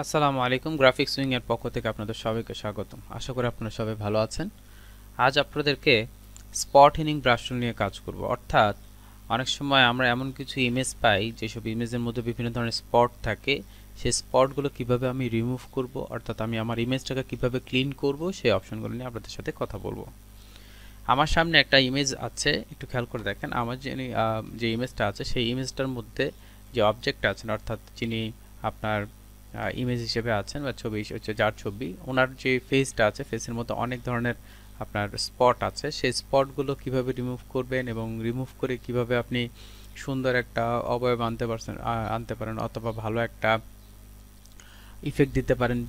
আসসালামু আলাইকুম। Graphics wing এর পক্ষ থেকে আপনাদের সবাইকে স্বাগতম। আশা করি আপনারা সবাই ভালো আছেন। আজ আপনাদেরকে স্পট হিলিং ব্রাশ টুল নিয়ে কাজ করব। অর্থাৎ অনেক সময় আমরা এমন কিছু ইমেজ পাই যেসব ইমেজের মধ্যে বিভিন্ন ধরনের স্পট থাকে। সেই স্পটগুলো কিভাবে আমি রিমুভ করব, অর্থাৎ আমি আমার ইমেজটাকে কিভাবে ক্লিন করব, সেই অপশনগুলো নিয়ে আপনাদের সাথে কথা বলবো। আমার সামনে একটা ইমেজ আছে, একটু খেয়াল করে দেখেন। আমার যে ইমেজটা আছে সেই ইমেজটার মধ্যে যে অবজেক্ট আছেন, অর্থাৎ যিনি আপনার ইমেজ হিসেবে আছেন বা ছবি হচ্ছে যার ছবি, ওনার যে ফেসটা আছে, ফেসের মধ্যে অনেক ধরনের আপনার স্পট আছে। সেই স্পটগুলো কিভাবে রিমুভ করবেন এবং রিমুভ করে কিভাবে আপনি সুন্দর একটা অবয়ব আনতে পারেন অথবা ভালো একটা ইফেক্ট দিতে পারেন,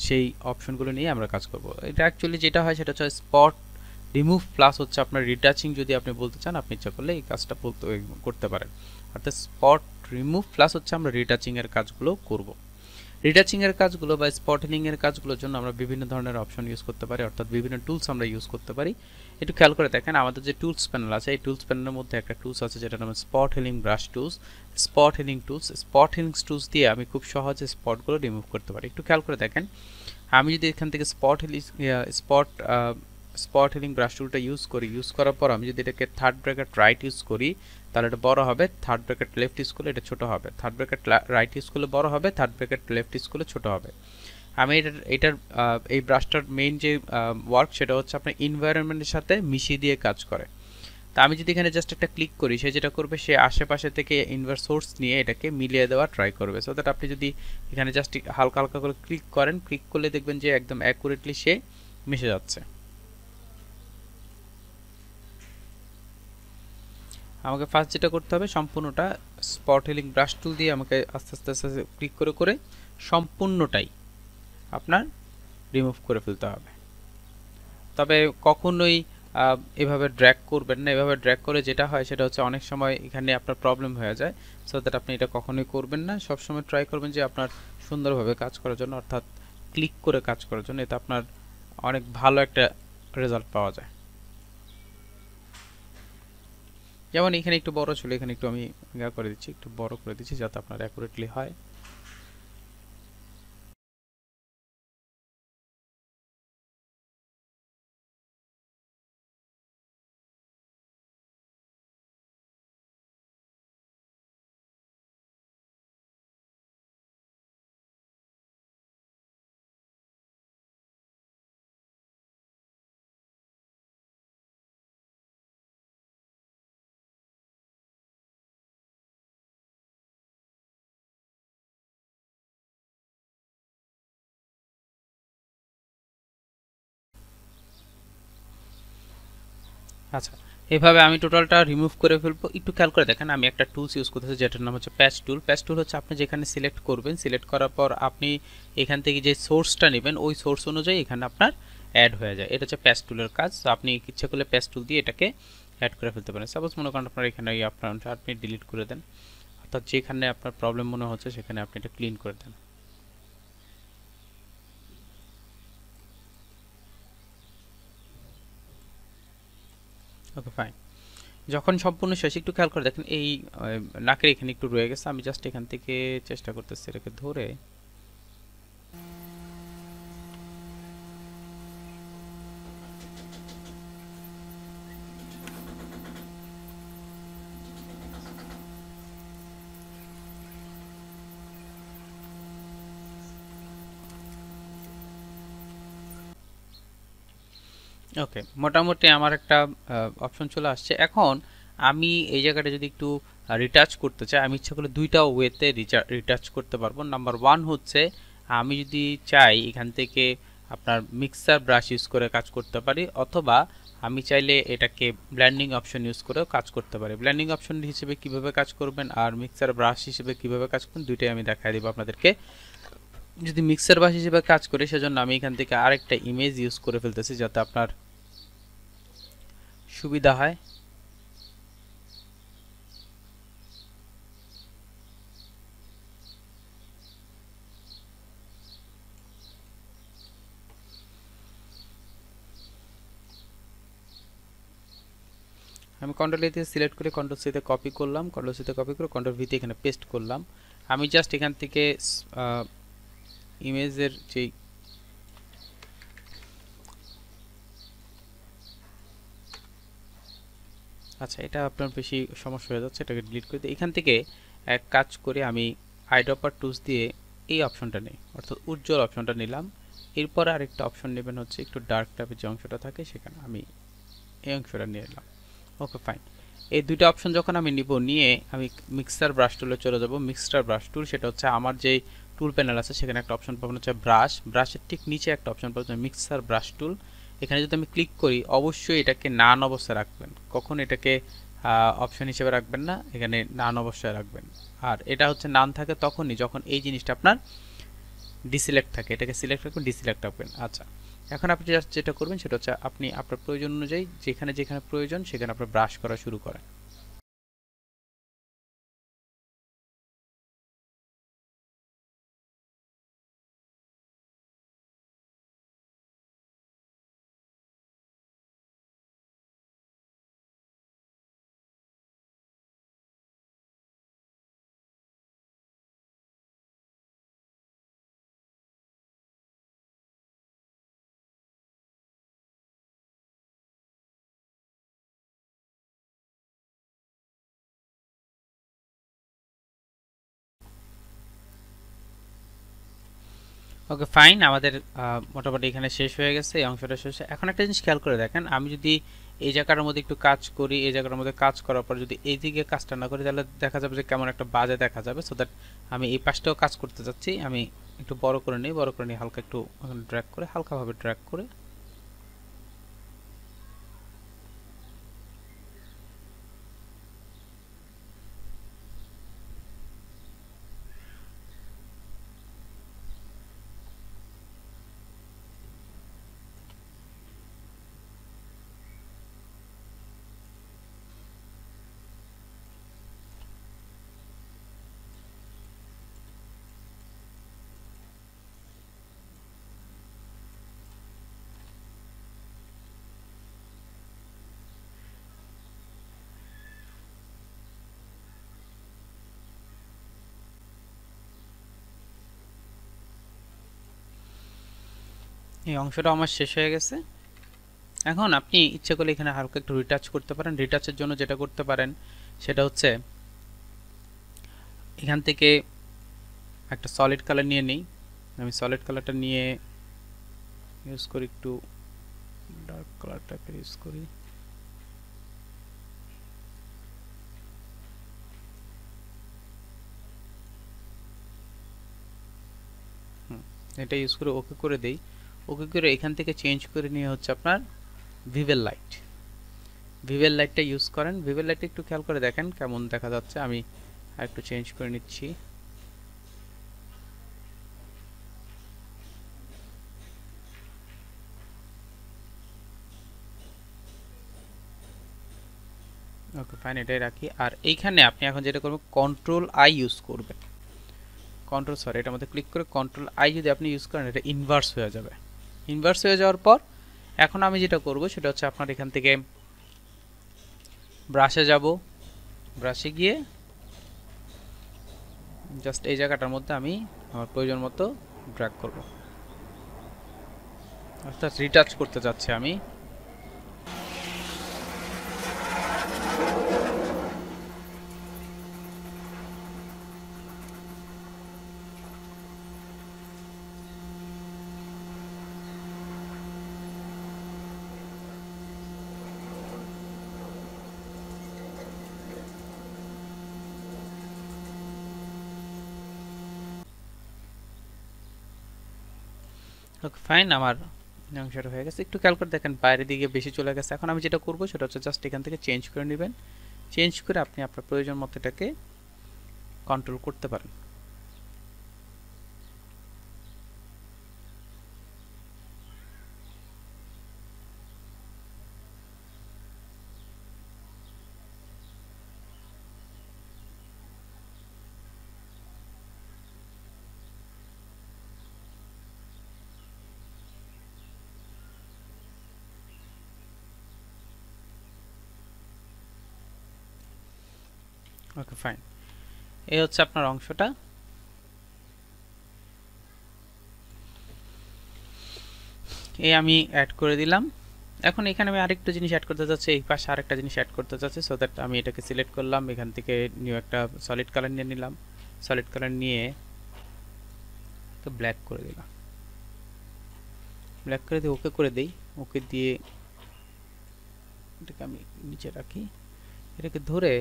সেই অপশনগুলো নিয়ে আমরা কাজ করব। এটা অ্যাকচুয়ালি যেটা হয় সেটা হচ্ছে স্পট রিমুভ প্লাস হচ্ছে আপনার রিটাচিং। যদি আপনি বলতে চান, আপনি ইচ্ছা করলে এই কাজটা করতে পারেন। অর্থাৎ স্পট রিমুভ প্লাস হচ্ছে আমরা রিটাচিং এর কাজগুলো করব। রিটাচিং এর কাজগুলো বা স্পট হিলিং এর কাজগুলোর জন্য আমরা বিভিন্ন ধরনের অপশন ইউজ করতে পারি, অর্থাৎ বিভিন্ন টুলস আমরা ইউজ করতে পারি। একটু খেয়াল করে দেখেন, আমাদের যে টুলস প্যানেল আছে, এই টুলস প্যানেলের মধ্যে একটা টুলস আছে যেটা নাম spot healing brush tools. Spot healing tools দিয়ে আমি খুব সহজে স্পটগুলো রিমুভ করতে পারি। একটু খেয়াল করে দেখেন, আমি যদি এখান থেকে স্পট হিলিং ব্রাশ টুলটা ইউজ করার পর আমি যদি এটাকে থার্ড ব্র্যাকেট রাইট ইউজ করি, তাহলে এটা বড় হবে। থার্ড ব্র্যাকেট লেফট ইউজ করলে এটা ছোট হবে। থার্ড ব্র্যাকেট রাইট ইউজ করলে বড় হবে, থার্ড ব্র্যাকেট লেফট ইউজ করলে ছোট হবে। আমি এটার এই ব্রাশটার মেইন যে ওয়ার্ক, সেটা হচ্ছে আপনার এনভায়রনমেন্টের সাথে মিশিয়ে দিয়ে কাজ করে। তা আমি যদি এখানে জাস্ট একটা ক্লিক করি, সে যেটা করবে, সে আশেপাশে থেকে ইনভার্স সোর্স নিয়ে এটাকে মিলিয়ে দেওয়া ট্রাই করবে। সো দ্যাট আপনি যদি এখানে জাস্ট হালকা হালকা করে ক্লিক করেন, ক্লিক করলে দেখবেন যে একদম অ্যাকুরেটলি সে মিশে যাচ্ছে। আমাকে ফার্স্ট যেটা করতে হবে, সম্পূর্ণটা স্পট হিলিং ব্রাশ টুল দিয়ে আমাকে আস্তে আস্তে আস্তে আস্তে ক্লিক করে করে সম্পূর্ণটাই আপনার রিমুভ করে ফেলতে হবে। তবে কখনোই এভাবে ড্র্যাগ করবেন না। এভাবে ড্র্যাগ করে যেটা হয় সেটা হচ্ছে অনেক সময় এখানে আপনার প্রবলেম হয়ে যায়। সো দ্যাট আপনি এটা কখনোই করবেন না। সবসময় ট্রাই করবেন যে আপনার সুন্দরভাবে কাজ করার জন্য, অর্থাৎ ক্লিক করে কাজ করার জন্য। এতে আপনার অনেক ভালো একটা রেজাল্ট পাওয়া যায়। যেমন এখানে একটু বড় ছিল, এখানে একটু আমি করে দিচ্ছি, একটু বড় করে দিচ্ছি যাতে আপনার অ্যাকুরেটলি হয়। আচ্ছা, এভাবে আমি টোটালটা রিমুভ করে ফেলবো। একটু খেয়াল করে দেখেন, আমি একটা টুলস ইউজ করতেছি যেটার নাম হচ্ছে প্যাচ টুল। প্যাচ টুল হচ্ছে আপনি যেখানে সিলেক্ট করবেন, সিলেক্ট করার পর আপনি এখান থেকে যে সোর্সটা নেবেন, ওই সোর্স অনুযায়ী এখানে আপনার অ্যাড হয়ে যায়। এটা হচ্ছে প্যাচ টুলের কাজ। তো আপনি ইচ্ছা করলে প্যাচ টুল দিয়ে এটাকে অ্যাড করে ফেলতে পারেন। সাপোজ মনে করেন আপনার এখানে আপনি ডিলিট করে দেন, অর্থাৎ যেখানে আপনার প্রবলেম মনে হচ্ছে সেখানে আপনি এটা ক্লিন করে দেন। ওকে, ফাইন। যখন সম্পূর্ণ শেষ, একটু খেয়াল করে দেখেন, এই নাকের এখানে একটু রয়ে গেছে। আমি জাস্ট এখান থেকে চেষ্টা করতেছি এটাকে ধরে ওকে, মোটামুটি আমার একটা অপশন চলে আসছে। এখন আমি এই জায়গাটা যদি একটু রিটাচ করতে চাই, আমি ইচ্ছা করলে দুইটা ওয়েতে রিটাচ করতে পারবো। নাম্বার ওয়ান হচ্ছে, আমি যদি চাই এখান থেকে আপনার মিক্সার ব্রাশ ইউজ করে কাজ করতে পারি, অথবা আমি চাইলে এটাকে ব্লেন্ডিং অপশন ইউজ করেও কাজ করতে পারি। ব্লেন্ডিং অপশন হিসেবে কিভাবে কাজ করবেন আর মিক্সার ব্রাশ হিসেবে কিভাবে কাজ করবেন, দুইটাই আমি দেখাই দিব আপনাদেরকে। যদি মিক্সার ব্রাশ হিসেবে কাজ করি, সেজন্য আমি এখান থেকে আরেকটা ইমেজ ইউজ করে ফেলতেছি যাতে আপনার সুবিধা হয়। আমি কন্ট্রোল এ দিয়ে সিলেক্ট করে কন্ট্রোল সি তে কপি করলাম, কন্ট্রোল সি তে কপি করে কন্ট্রোল ভি তে এখানে পেস্ট করলাম। আমি জাস্ট এখান থেকে ইমেজের যেই আচ্ছা এটা আপনার বেশি সমস্যা হয়ে যাচ্ছে, এটাকে ডিলিট করে দিই। এখান থেকে এক কাজ করে আমি আইড্রপার টুলস দিয়ে এই অপশনটা নেই, অর্থাৎ উজ্জ্বল অপশনটা নিলাম। এরপর আরেকটা অপশন নেবেন হচ্ছে একটু ডার্ক টাইপের যে অংশটা থাকে, সেখানে আমি এই অংশটা নিয়ে নিলাম। Okay fine. এই দুইটা অপশন যখন আমি নিব, নিয়ে আমি মিক্সার ব্রাশ টুলে চলে যাব। মিক্সার ব্রাশ টুল সেটা হচ্ছে আমার যেই টুল প্যানেল আছে সেখানে একটা অপশন পাবেন হচ্ছে ব্রাশ, ব্রাশের ঠিক নিচে একটা অপশন পাবেন মিক্সার ব্রাশ টুল। এখানে যদি আমি ক্লিক করি, অবশ্যই এটাকে নান অবস্থায় রাখবেন, কখন এটাকে অপশন হিসেবে রাখবেন না, এখানে নান অবস্থায় রাখবেন। আর এটা হচ্ছে নান থাকে তখনই যখন এই জিনিসটা আপনার ডিসিলেক্ট থাকে, এটাকে সিলেক্ট রাখবেন, ডিসিলেক্ট রাখবেন। আচ্ছা এখন আপনি জাস্ট যেটা করবেন সেটা হচ্ছে আপনি আপনার প্রয়োজন অনুযায়ী যেখানে যেখানে প্রয়োজন সেখানে আপনার ব্রাশ করা শুরু করেন। ওকে ফাইন, আমাদের মোটামুটি এখানে শেষ হয়ে গেছে, এই অংশটা শেষ। এখন একটা জিনিস খেয়াল করে দেখেন, আমি যদি এই জায়গাটার মধ্যে একটু কাজ করি, এই জায়গাটার মধ্যে কাজ করার পর যদি এই দিকে কাজটা না করি, তাহলে দেখা যাবে যে কেমন একটা বাজে দেখা যাবে। সো দ্যাট আমি এই পাশটাও কাজ করতে যাচ্ছি, আমি একটু বড় করে নিই, বড় করে নিই, হালকা একটু ড্র্যাগ করে, হালকাভাবে ড্র্যাগ করে। এই অংশটা আমার শেষ হয়ে গেছে। এখন আপনি ইচ্ছে করলে এখানে হালকা একটু রিটাচ করতে পারেন। রিটাচের জন্য যেটা করতে পারেন সেটা হচ্ছে এখান থেকে একটা সলিড কালার নিয়ে নিই। আমি সলিড কালারটা নিয়ে ইউজ করি, একটু ডার্ক কালার টাইপের ইউজ করি। এটা ইউজ করে ওকে করে দেই। ওকে করে এখান থেকে চেঞ্জ করে নিয়ে হচ্ছে আপনার ভিভেল লাইট, ভিভেল লাইটটা ইউজ করেন। ভিভেল লাইটটা একটু খেয়াল করে দেখেন কেমন দেখা যাচ্ছে, আমি আরেকটু চেঞ্জ করে নিচ্ছি। ওকে ফাইন, এটাই রাখি। আর এইখানে আপনি এখন যেটা করবেন, কন্ট্রোল আই ইউজ করবেন। এটার মধ্যে ক্লিক করে কন্ট্রোল আই যদি আপনি ইউজ করেন, এটা ইনভার্স হয়ে যাবে। ইনভার্স হয়ে যাওয়ার পর এখন আমি যেটা করব সেটা হচ্ছে আপনার এখান থেকে ব্রাশে যাব, ব্রাশে গিয়ে জাস্ট এই জায়গাটার মধ্যে আমি আমার প্রয়োজন মতো ড্র্যাগ করব, অর্থাৎ রিটাচ করতে যাচ্ছি আমি। ওকে ফাইন, আমার অংশটা হয়ে গেছে। একটু খেয়াল করে দেখেন বাইরের দিকে বেশি চলে গেছে। এখন আমি যেটা করব সেটা হচ্ছে জাস্ট এখান থেকে চেঞ্জ করে নেবেন। চেঞ্জ করে আপনি আপনার প্রয়োজন মতো এটাকে কন্ট্রোল করতে পারেন। ওকে ফাইন, এই হচ্ছে আপনার অংশটা। এই আমি অ্যাড করে দিলাম। এখন এখানে আমি আরেকটা জিনিস অ্যাড করতে যাচ্ছি, এই পাশে আরেকটা জিনিস অ্যাড করতে যাচ্ছি। সো দ্যাট আমি এটাকে সিলেক্ট করলাম, এখান থেকে নিউ একটা সলিড কালার নিয়ে নিলাম, সলিড কালার নিয়ে ব্ল্যাক করে দিলাম, ব্ল্যাক করে দিয়ে ওকে করে দেই। ওকে দিয়ে এটাকে আমি নিচে রাখি, এটাকে ধরে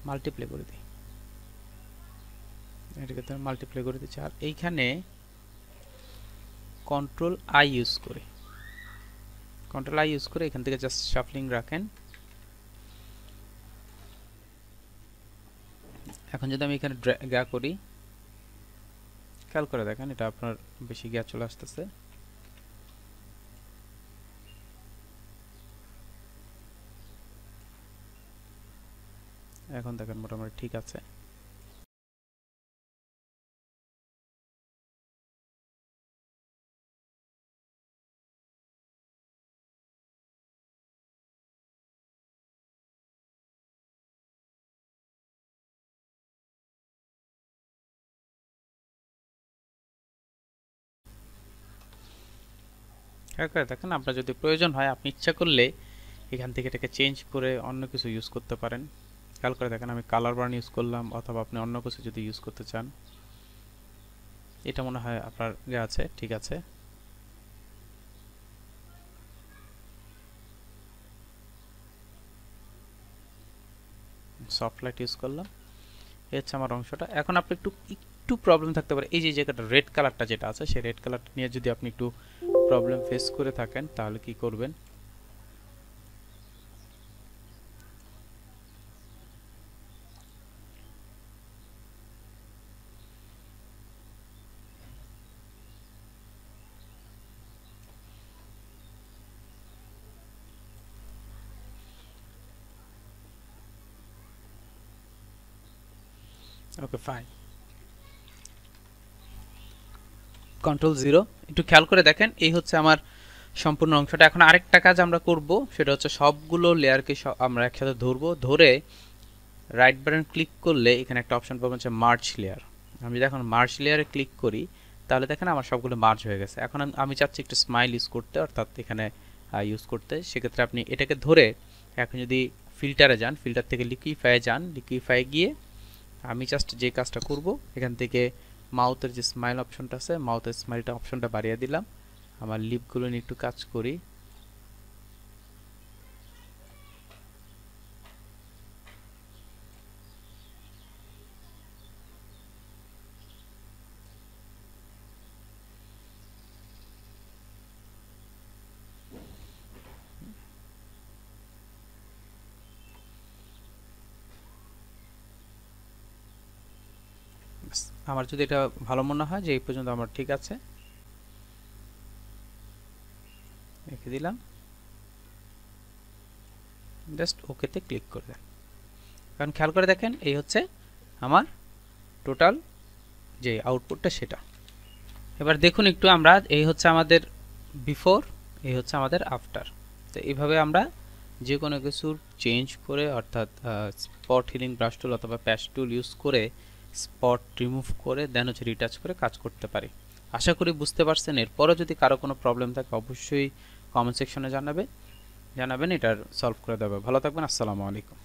মাল্টিপ্লাই করে দিই, এটাকে ধরে মাল্টিপ্লাই করে দিচ্ছি। আর এইখানে কন্ট্রোল আই ইউজ করে, কন্ট্রোল আই ইউজ করে এখান থেকে জাস্ট শাফলিং রাখেন। এখন যদি আমি এখানে ড্র্যাগ করি, খেয়াল করে দেখেন এটা আপনার বেশি গ্যাপ চলে আসতেছে। এখন দেখেন মোটামুটি ঠিক আছে। খেয়াল করে দেখেন, আপনার যদি প্রয়োজন হয় আপনি ইচ্ছা করলে এখান থেকে এটাকে চেঞ্জ করে অন্য কিছু ইউজ করতে পারেন। খেয়াল করে দেখেন আমি কালার বার্ন ইউজ করলাম, অথবা আপনি অন্য কিছু যদি ইউজ করতে চান, এটা মনে হয় আপনার ইয়ে আছে, ঠিক আছে। সফট লাইট ইউজ করলাম, এই হচ্ছে আমার অংশটা। এখন আপনি একটু প্রবলেম থাকতে পারে, এই যে জায়গাটা রেড কালারটা যেটা আছে, সেই রেড কালারটা নিয়ে যদি আপনি একটু প্রবলেম ফেস করে থাকেন, তাহলে কি করবেন, ওকে ফাইন, কন্ট্রোল 0, একটু খেয়াল করে দেখেন এই হচ্ছে আমার সম্পূর্ণ অংশটা। এখন আরেকটা কাজ আমরা করব, সেটা হচ্ছে সবগুলো লেয়ারকে আমরা একসাথে ধরবো, ধরে রাইট বাটন ক্লিক করলে এখানে একটা অপশন পাবেন হচ্ছে মার্জ লেয়ার। আমি যখন মার্জ লেয়ারে ক্লিক করি, তাহলে দেখেন আমার সবগুলো মার্জ হয়ে গেছে। এখন আমি চাচ্ছি একটু স্মাইল ইউজ করতে, অর্থাৎ এখানে ইউজ করতে। সেক্ষেত্রে আপনি এটাকে ধরে এখন যদি ফিল্টারে যান, ফিল্টার থেকে লিকুইফাই যান, লিকুইফাই গিয়ে আমি জাস্ট যে কাজটা করব, এখান থেকে মাউথের যে স্মাইল অপশনটা আছে, মাউথের স্মাইলটা অপশনটা বাড়িয়ে দিলাম। আমার লিপগুলো নিয়ে একটু কাজ করি, আমার যদি এটা ভালো মনে হয় যে এই পর্যন্ত আমার ঠিক আছে, রেখে দিলাম, জাস্ট ওকেতে ক্লিক করে দেন। কারণ খেয়াল করে দেখেন এই হচ্ছে আমার টোটাল যে আউটপুটটা সেটা। এবার দেখুন একটু, আমরা এই হচ্ছে আমাদের বিফোর, এই হচ্ছে আমাদের আফটার। তো এইভাবে আমরা যে কোনো কিছুর চেঞ্জ করে, অর্থাৎ স্পট হিলিং ব্রাশ টুল অথবা প্যাচ টুল ইউজ করে স্পট রিমুভ করে দেন হচ্ছে রিটাচ করে কাজ করতে পারি। আশা করি বুঝতে পারছেন। এরপরও যদি কারো কোনো প্রবলেম থাকে অবশ্যই কমেন্ট সেকশনে জানাবেন, এটার সলভ করে দেবে। ভালো থাকবেন, আসসালামু আলাইকুম।